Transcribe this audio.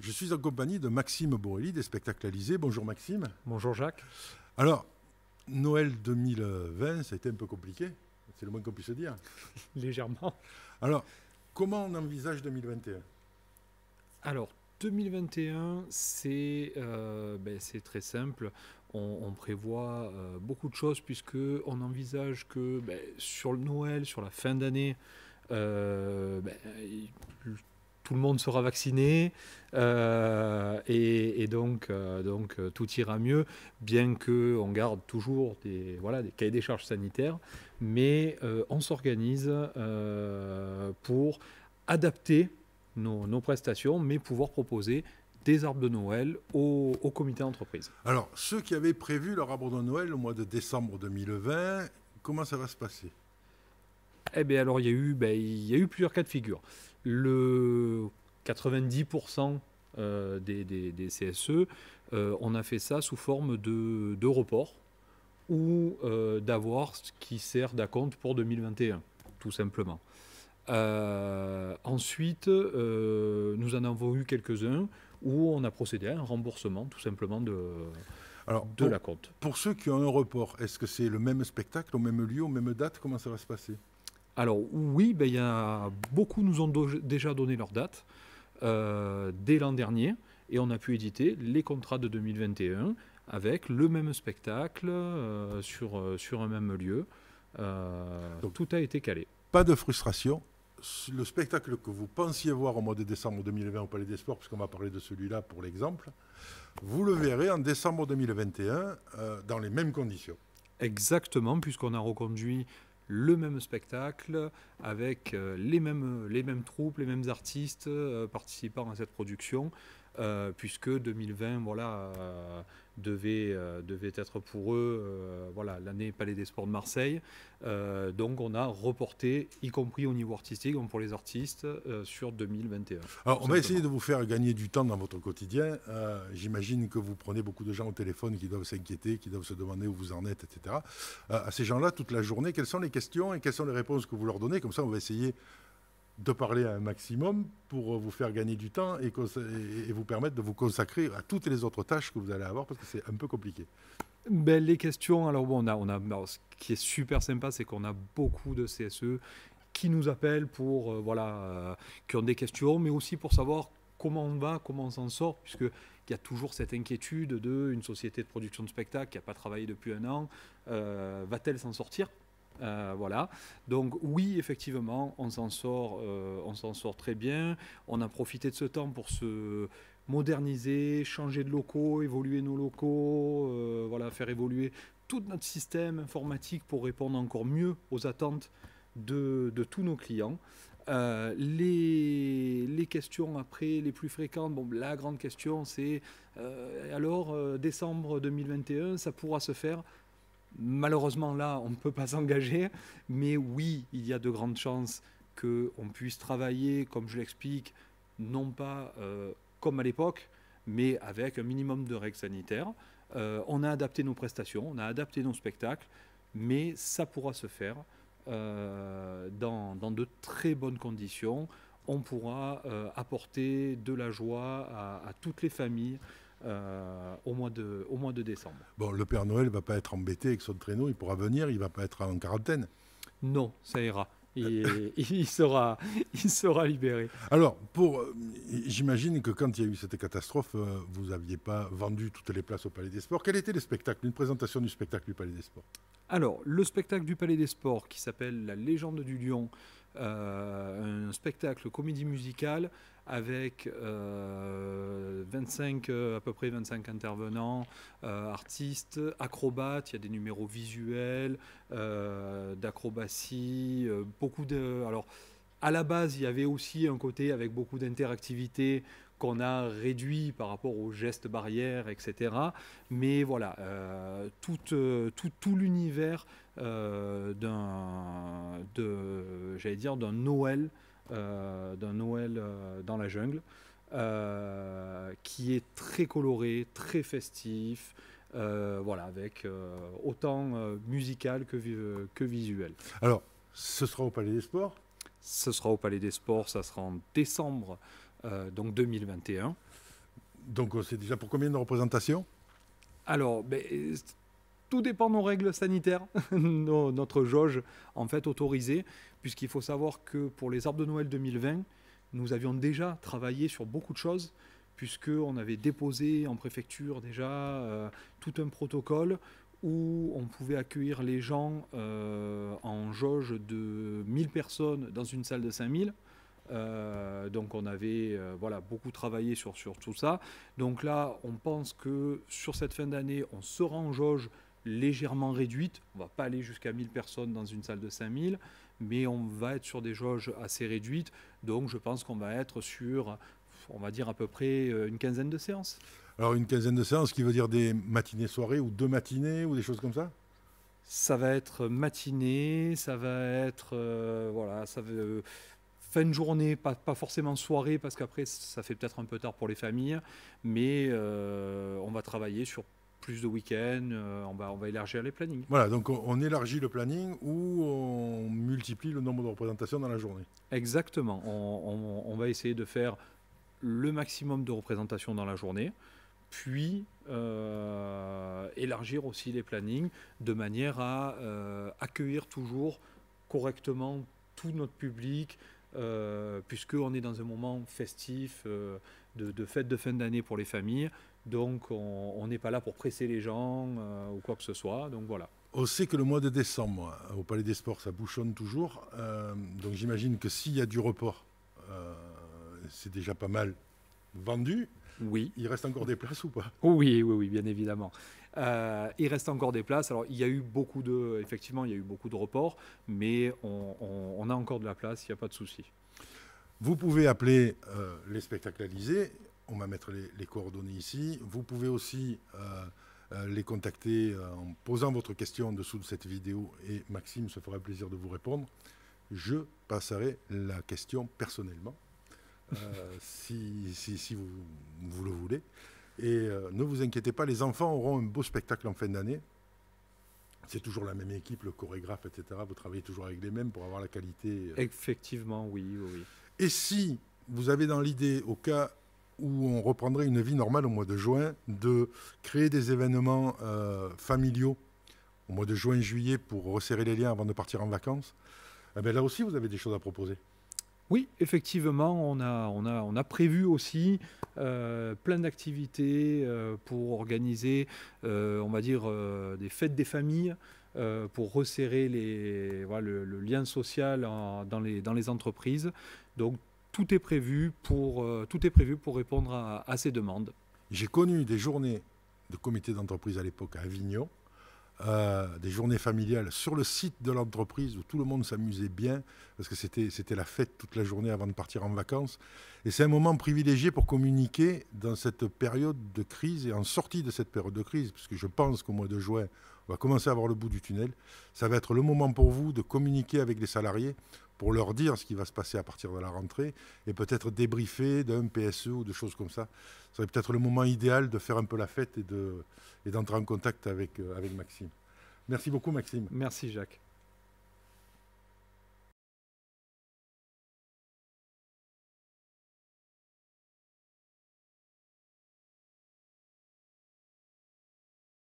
Je suis en compagnie de Maxime Borelli des Spectacles Alizés. Bonjour Maxime. Bonjour Jacques. Alors, Noël 2020, ça a été un peu compliqué, c'est le moins qu'on puisse dire. Légèrement. Alors, comment on envisage 2021? Alors, 2021, c'est très simple. On prévoit beaucoup de choses puisqu'on envisage que sur le Noël, sur la fin d'année, tout le monde sera vacciné et donc tout ira mieux, bien qu'on garde toujours des cahiers des charges sanitaires, mais on s'organise pour adapter nos prestations, mais pouvoir proposer des arbres de Noël au comité d'entreprise. Alors, ceux qui avaient prévu leur arbre de Noël au mois de décembre 2020, comment ça va se passer? Eh bien, alors, il y a eu plusieurs cas de figure. Le 90% des CSE, on a fait ça sous forme de report ou d'avoir ce qui sert d'acompte pour 2021, tout simplement. Ensuite, nous en avons eu quelques-uns où on a procédé à un remboursement tout simplement de l'acompte. Pour ceux qui ont un report, est-ce que c'est le même spectacle, au même lieu, aux mêmes dates? Comment ça va se passer? Alors oui, y a beaucoup nous ont déjà donné leur date dès l'an dernier et on a pu éditer les contrats de 2021 avec le même spectacle sur un même lieu. Donc tout a été calé. Pas de frustration. Le spectacle que vous pensiez voir au mois de décembre 2020 au Palais des Sports, puisqu'on va parler de celui-là pour l'exemple, vous le verrez en décembre 2021 dans les mêmes conditions. Exactement, puisqu'on a reconduit le même spectacle avec les mêmes troupes, les mêmes artistes participant à cette production, puisque 2020 devait être pour eux l'année Palais des Sports de Marseille. Donc on a reporté, y compris au niveau artistique, donc pour les artistes, sur 2021. Alors on va essayer de vous faire gagner du temps dans votre quotidien. J'imagine que vous prenez beaucoup de gens au téléphone qui doivent s'inquiéter, qui doivent se demander où vous en êtes, etc. À ces gens-là, toute la journée, quelles sont les questions et quelles sont les réponses que vous leur donnez? Comme ça, on va essayer de parler à un maximum pour vous faire gagner du temps et vous permettre de vous consacrer à toutes les autres tâches que vous allez avoir, parce que c'est un peu compliqué. Les questions, alors bon, ce qui est super sympa, c'est qu'on a beaucoup de CSE qui nous appellent pour, qui ont des questions, mais aussi pour savoir comment on va, comment on s'en sort, puisqu'il y a toujours cette inquiétude d'une société de production de spectacle qui n'a pas travaillé depuis un an, va-t-elle s'en sortir? Donc oui, effectivement, on s'en sort très bien. On a profité de ce temps pour se moderniser, changer de locaux, évoluer nos locaux, faire évoluer tout notre système informatique pour répondre encore mieux aux attentes de tous nos clients. Les questions après les plus fréquentes, la grande question c'est décembre 2021, ça pourra se faire? Malheureusement, là, on ne peut pas s'engager, mais oui, il y a de grandes chances qu'on puisse travailler, comme je l'explique, non pas comme à l'époque, mais avec un minimum de règles sanitaires. On a adapté nos prestations, on a adapté nos spectacles, mais ça pourra se faire dans de très bonnes conditions. On pourra apporter de la joie à toutes les familles au mois de décembre. Bon, le Père Noël ne va pas être embêté avec son traîneau, il pourra venir, il ne va pas être en quarantaine. Non, ça ira. Il sera libéré. Alors, j'imagine que quand il y a eu cette catastrophe, vous n'aviez pas vendu toutes les places au Palais des Sports. Quel était le spectacle, une présentation du spectacle du Palais des Sports? Alors, le spectacle du Palais des Sports qui s'appelle La Légende du Lion, un spectacle comédie musicale avec à peu près 25 intervenants, artistes, acrobates, il y a des numéros visuels, d'acrobatie, alors, à la base, il y avait aussi un côté avec beaucoup d'interactivité qu'on a réduit par rapport aux gestes barrières, etc. Mais voilà, tout l'univers d'un Noël, dans la jungle, qui est très coloré, très festif, avec autant musical que visuel. Alors, ce sera au Palais des Sports? Ce sera au Palais des Sports, ça sera en décembre donc 2021. Donc c'est déjà pour combien de représentations? Alors, tout dépend de nos règles sanitaires, notre jauge en fait autorisée, puisqu'il faut savoir que pour les arbres de Noël 2020, nous avions déjà travaillé sur beaucoup de choses, puisqu'on avait déposé en préfecture déjà tout un protocole où on pouvait accueillir les gens en jauge de 1000 personnes dans une salle de 5000. Donc on avait voilà, beaucoup travaillé sur tout ça. Donc là, on pense que sur cette fin d'année, on sera en jauge légèrement réduite. On ne va pas aller jusqu'à 1000 personnes dans une salle de 5000, mais on va être sur des jauges assez réduites. Donc je pense qu'on va être sur, on va dire à peu près une quinzaine de séances. Alors une quinzaine de séances, ce qui veut dire des matinées-soirées ou 2 matinées ou des choses comme ça? Ça va être matinée, ça va être voilà, ça va, fin de journée, pas forcément soirée, parce qu'après ça fait peut-être un peu tard pour les familles, mais on va travailler sur plus de week-ends, on va élargir les plannings. Voilà, donc on élargit le planning ou on multiplie le nombre de représentations dans la journée. Exactement, on va essayer de faire le maximum de représentations dans la journée, puis élargir aussi les plannings de manière à accueillir toujours correctement tout notre public, puisqu'on est dans un moment festif de fête de fin d'année pour les familles. Donc on n'est pas là pour presser les gens ou quoi que ce soit. Donc voilà. On sait que le mois de décembre, au Palais des Sports, ça bouchonne toujours. Donc j'imagine que s'il y a du report, c'est déjà pas mal vendu. Oui. Il reste encore des places ou pas? Oui, bien évidemment. Il reste encore des places. Alors, effectivement, il y a eu beaucoup de reports, mais on a encore de la place, il n'y a pas de souci. Vous pouvez appeler les spectaclalisés. On va mettre les coordonnées ici. Vous pouvez aussi les contacter en posant votre question en dessous de cette vidéo et Maxime se fera plaisir de vous répondre. Je passerai la question personnellement. Si vous le voulez. Et ne vous inquiétez pas, les enfants auront un beau spectacle en fin d'année. C'est toujours la même équipe, le chorégraphe, etc. Vous travaillez toujours avec les mêmes pour avoir la qualité. Effectivement, oui. Et si vous avez dans l'idée, au cas où on reprendrait une vie normale au mois de juin, de créer des événements familiaux au mois de juin-juillet pour resserrer les liens avant de partir en vacances, eh bien là aussi, vous avez des choses à proposer. Oui, effectivement, on a prévu aussi plein d'activités pour organiser, on va dire, des fêtes des familles, pour resserrer le lien social dans les entreprises. Donc tout est prévu pour répondre à ces demandes. J'ai connu des journées de comité d'entreprise à l'époque à Avignon, des journées familiales sur le site de l'entreprise où tout le monde s'amusait bien parce que c'était la fête toute la journée avant de partir en vacances. Et c'est un moment privilégié pour communiquer dans cette période de crise et en sortie de cette période de crise, puisque je pense qu'au mois de juin, on va commencer à voir le bout du tunnel. Ça va être le moment pour vous de communiquer avec les salariés pour leur dire ce qui va se passer à partir de la rentrée et peut-être débriefer d'un PSE ou de choses comme ça. Ce serait peut-être le moment idéal de faire un peu la fête et d'entrer en contact avec Maxime. Merci beaucoup Maxime. Merci Jacques.